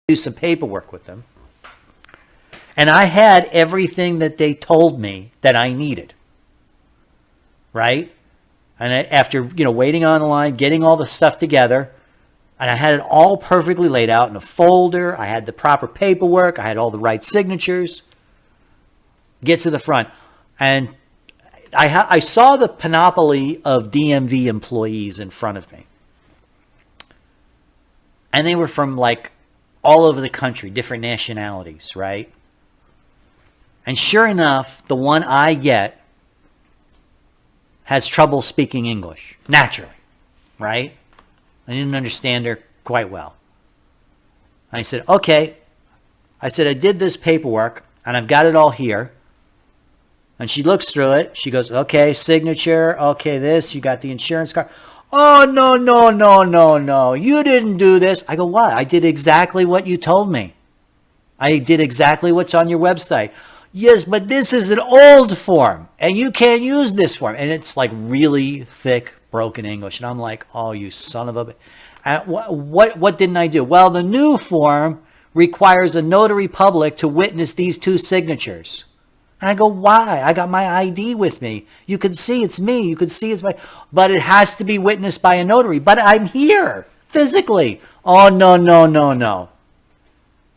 do some paperwork with them. And I had everything that they told me that I needed. Right? And after, waiting on the line, getting all the stuff together, and I had it all perfectly laid out in a folder. I had the proper paperwork. I had all the right signatures. Get to the front. And I saw the panoply of DMV employees in front of me. And they were from like all over the country, different nationalities, right? And sure enough, the one I get has trouble speaking English, naturally, right? I didn't understand her quite well. I said, okay. I said, I did this paperwork, and I've got it all here. And she looks through it. She goes, okay, signature. Okay, this. You got the insurance card. Oh, no. You didn't do this. I go, what? I did exactly what you told me. I did exactly what's on your website. Yes, but this is an old form, and you can't use this form. And it's like really thick, broken English. And I'm like, oh, you son of a... What didn't I do? Well, the new form requires a notary public to witness these two signatures. And I go, why? I got my ID with me. You can see it's me. You can see it's my... But it has to be witnessed by a notary. But I'm here, physically. Oh, no.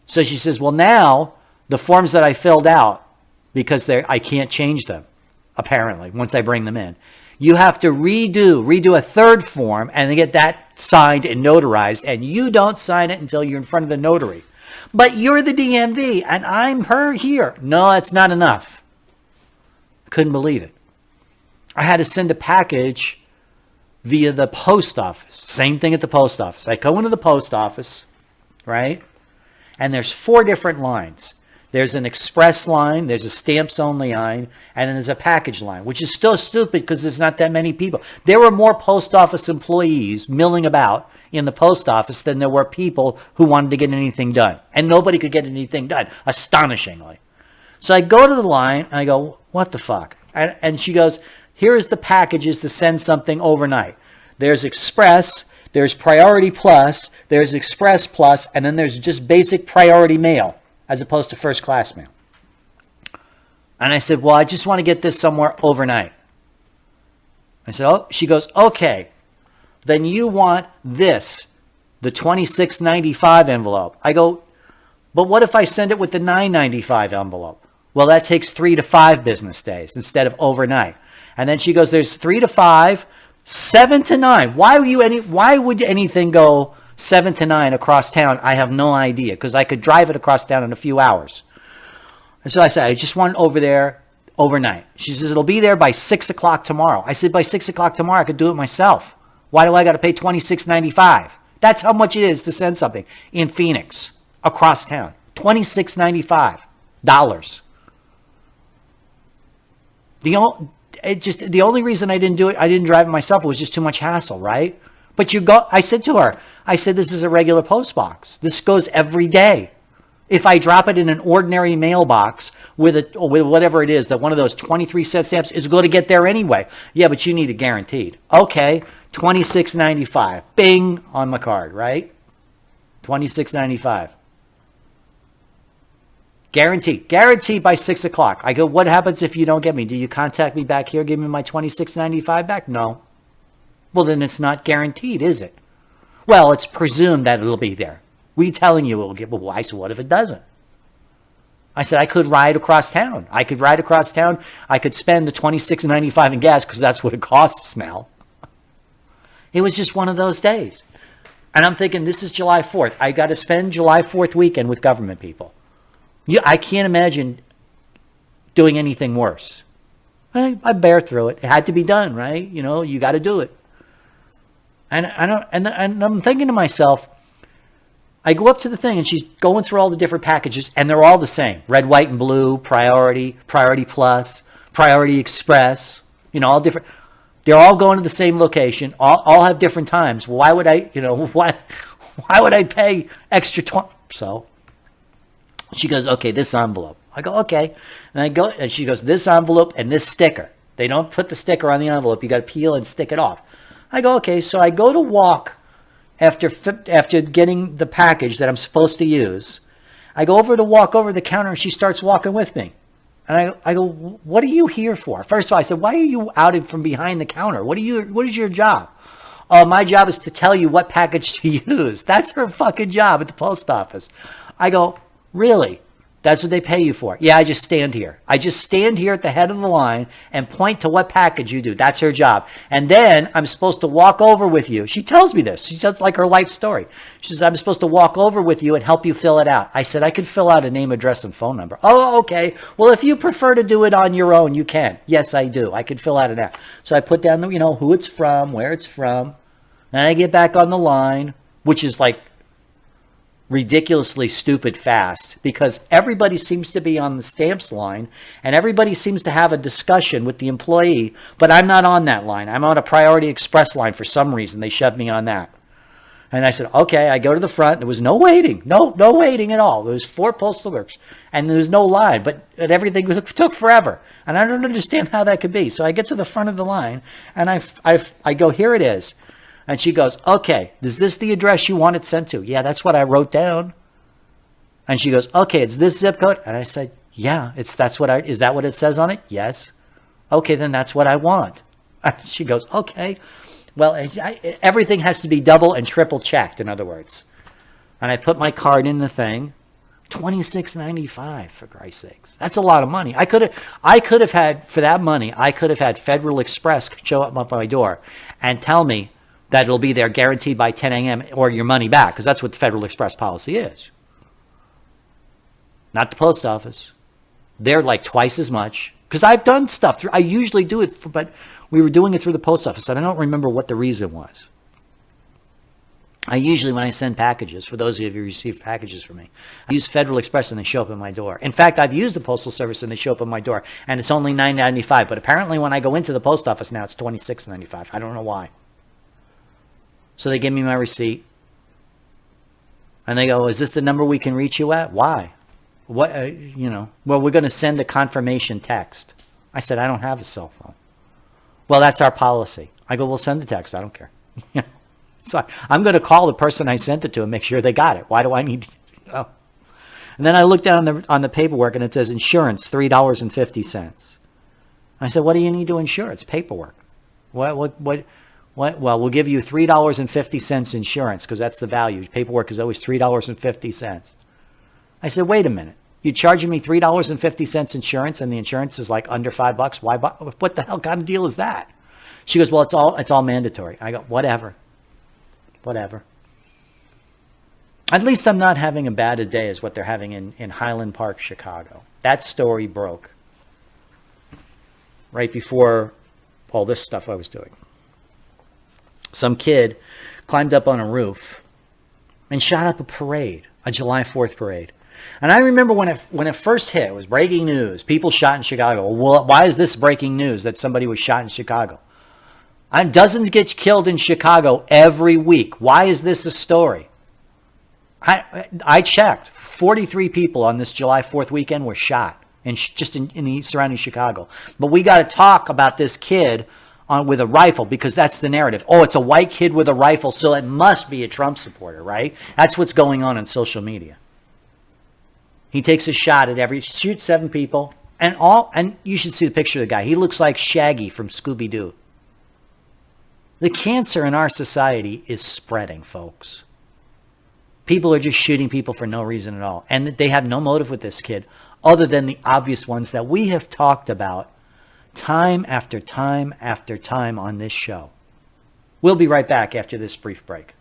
So she says, well, now... the forms that I filled out, because I can't change them, apparently, once I bring them in. You have to redo a third form and get that signed and notarized, and you don't sign it until you're in front of the notary. But you're the DMV, and I'm her here. No, that's not enough. Couldn't believe it. I had to send a package via the post office. Same thing at the post office. I go into the post office, right? And there's 4 different lines. There's an express line, there's a stamps only line, and then there's a package line, which is still stupid because there's not that many people. There were more post office employees milling about in the post office than there were people who wanted to get anything done. And nobody could get anything done, astonishingly. So I go to the line, and I go, what the fuck? And she goes, here's the packages to send something overnight. There's Express, there's Priority Plus, there's Express Plus, and then there's just basic Priority Mail, as opposed to first class mail. And I said, well, I just want to get this somewhere overnight. I said, oh, she goes, okay, then you want this, the $26.95 envelope. I go, but what if I send it with the $9.95 envelope? Well, that takes 3 to 5 business days instead of overnight. And then she goes, there's 3 to 5, 7 to 9. Why would anything go 7 to 9 across town? I have no idea, because I could drive it across town in a few hours. And so I said, I just want it over there overnight. She says, it'll be there by 6 o'clock tomorrow. I said, by 6 o'clock tomorrow, I could do it myself. Why do I got to pay $26.95? That's how much it is to send something in Phoenix across town. $26.95. The only reason I didn't do it, I didn't drive it myself, it was just too much hassle, right? But I said to her, this is a regular post box. This goes every day. If I drop it in an ordinary mailbox with whatever it is, that one of those 23-cent stamps is going to get there anyway. Yeah, but you need it guaranteed. Okay, $26.95. Bing, on my card, right? $26.95. Guaranteed. Guaranteed by 6 o'clock. I go, what happens if you don't get me? Do you contact me back here, give me my $26.95 back? No. Well, then it's not guaranteed, is it? Well, it's presumed that it'll be there. We telling you it will get, well, I said, what if it doesn't? I said, I could ride across town. I could spend the $26.95 in gas, because that's what it costs now. It was just one of those days. And I'm thinking, this is July 4th. I got to spend July 4th weekend with government people. I can't imagine doing anything worse. I bear through it. It had to be done, right? You got to do it. And I'm thinking to myself, I go up to the thing, and she's going through all the different packages, and they're all the same. Red, white, and blue, Priority, Priority Plus, Priority Express, all different. They're all going to the same location, all have different times. Why would I, why would I pay extra So she goes, okay, this envelope. I go, okay. And I go, and she goes, this envelope and this sticker. They don't put the sticker on the envelope. You got to peel and stick it off. I go, okay. So I go to walk after getting the package that I'm supposed to use, I go over to walk over the counter and she starts walking with me. And I go, what are you here for? First of all, I said, why are you outed from behind the counter? What is your job? Oh, my job is to tell you what package to use. That's her fucking job at the post office. I go, really? That's what they pay you for? Yeah, I just stand here. I just stand here at the head of the line and point to what package you do. That's her job. And then I'm supposed to walk over with you. She tells me this. She says like her life story. She says, I'm supposed to walk over with you and help you fill it out. I said, I could fill out a name, address, and phone number. Oh, okay. Well, if you prefer to do it on your own, you can. Yes, I do. I could fill out an app. So I put down, the, who it's from, where it's from. Then I get back on the line, which is like ridiculously stupid fast because everybody seems to be on the stamps line and everybody seems to have a discussion with the employee, but I'm not on that line. I'm on a Priority Express line for some reason. They shoved me on that. And I said, okay, I go to the front. There was no waiting, no waiting at all. There was 4 postal clerks and there was no line, but everything took forever. And I don't understand how that could be. So I get to the front of the line and I go, here it is. And she goes, okay, is this the address you want it sent to? Yeah, that's what I wrote down. And she goes, okay, it's this zip code. And I said, yeah, is that what it says on it? Yes. Okay, then that's what I want. And she goes, okay. Well, everything has to be double and triple checked, in other words. And I put my card in the thing. $26.95 for Christ's sakes. That's a lot of money. I could have had, for that money, I could have had Federal Express show up at my door and tell me that it'll be there guaranteed by 10 a.m. or your money back, because that's what the Federal Express policy is. Not the post office. They're like twice as much. Because I've done stuff through, I usually do it, but we were doing it through the post office, and I don't remember what the reason was. I usually, when I send packages, for those of you who receive packages from me, I use Federal Express and they show up at my door. In fact, I've used the Postal Service and they show up at my door, and it's only $9.95. But apparently when I go into the post office now, it's $26.95. I don't know why. So they give me my receipt. And they go, is this the number we can reach you at? Why? What, well, we're going to send a confirmation text. I said, I don't have a cell phone. Well, that's our policy. I go, well, send the text. I don't care. So I'm going to call the person I sent it to and make sure they got it. Why do I need to? Oh. And then I look down on the paperwork and it says insurance, $3.50. I said, what do you need to insure? It's paperwork. What? Well, we'll give you $3.50 insurance because that's the value. Paperwork is always $3.50. I said, wait a minute. You're charging me $3.50 insurance and the insurance is like under $5. Why? What the hell kind of deal is that? She goes, well, it's all mandatory. I go, whatever. At least I'm not having a bad a day as what they're having in Highland Park, Chicago. That story broke right before all this stuff I was doing. Some kid climbed up on a roof and shot up a parade, a July 4th parade. And I remember when it first hit, it was breaking news. People shot in Chicago. Well, why is this breaking news that somebody was shot in Chicago? Dozens get killed in Chicago every week. Why is this a story? I checked. 43 people on this July 4th weekend were shot just in the surrounding Chicago. But we got to talk about this kid with a rifle because that's the narrative. Oh, it's a white kid with a rifle, so it must be a Trump supporter, right? That's what's going on social media. He takes a shot at shoots 7 people, and you should see the picture of the guy. He looks like Shaggy from Scooby-Doo. The cancer in our society is spreading, folks. People are just shooting people for no reason at all. And they have no motive with this kid other than the obvious ones that we have talked about time after time after time on this show. We'll be right back after this brief break.